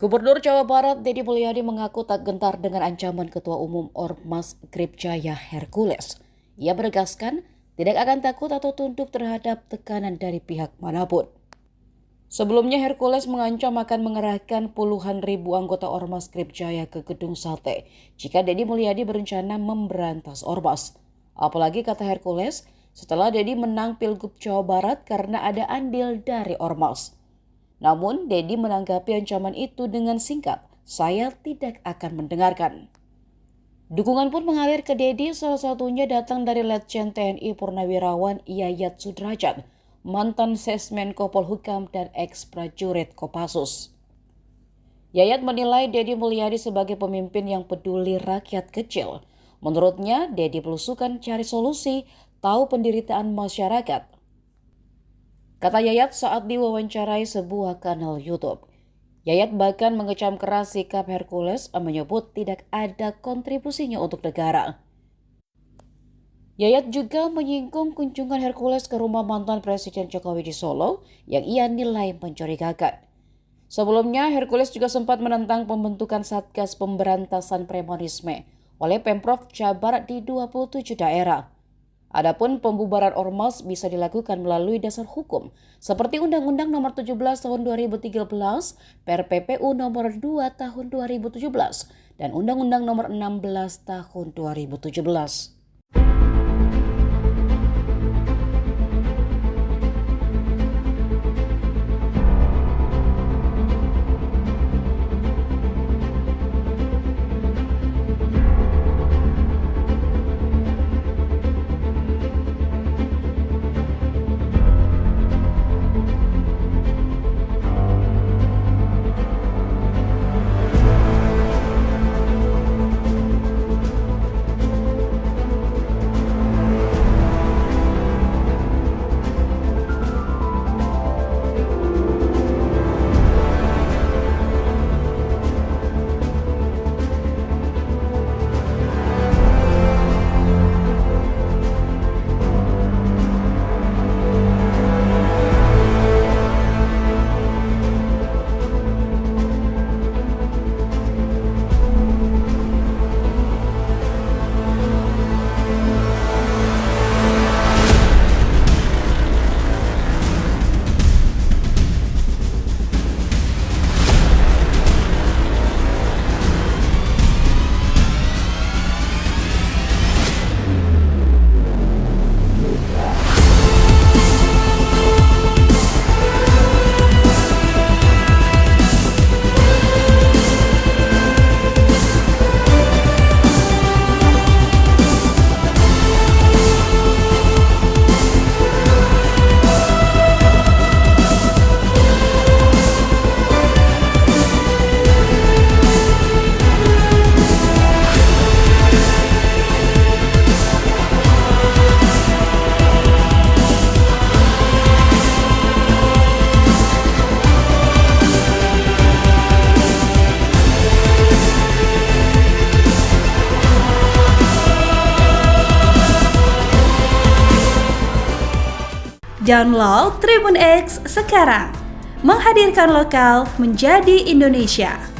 Gubernur Jawa Barat Deddy Mulyadi mengaku tak gentar dengan ancaman Ketua Umum Ormas Gripjaya Hercules. Ia menegaskan tidak akan takut atau tunduk terhadap tekanan dari pihak manapun. Sebelumnya Hercules mengancam akan mengerahkan puluhan ribu anggota Ormas Gripjaya ke Gedung Sate jika Deddy Mulyadi berencana memberantas Ormas. Apalagi kata Hercules, setelah Deddy menang Pilgub Jawa Barat karena ada andil dari Ormas. Namun, Deddy menanggapi ancaman itu dengan singkat, "Saya tidak akan mendengarkan." Dukungan pun mengalir ke Deddy, salah satunya datang dari Letjen TNI Purnawirawan Yayat Sudrajat, mantan Sesmenko Polhukam dan ex-prajurit Kopassus. Yayat menilai Deddy Mulyadi sebagai pemimpin yang peduli rakyat kecil. Menurutnya, Deddy belusukan cari solusi, tahu penderitaan masyarakat. Kata Yayat saat diwawancarai sebuah kanal YouTube. Yayat bahkan mengecam keras sikap Hercules, menyebut tidak ada kontribusinya untuk negara. Yayat juga menyinggung kunjungan Hercules ke rumah mantan Presiden Jokowi di Solo yang ia nilai mencurigakan. Sebelumnya, Hercules juga sempat menentang pembentukan Satgas Pemberantasan Premanisme oleh Pemprov Jabar di 27 daerah. Adapun pembubaran ormas bisa dilakukan melalui dasar hukum seperti Undang-Undang Nomor 17 Tahun 2013, PRPPU Nomor 2 Tahun 2017, dan Undang-Undang Nomor 16 Tahun 2017. Download Tribun X sekarang, menghadirkan lokal menjadi Indonesia.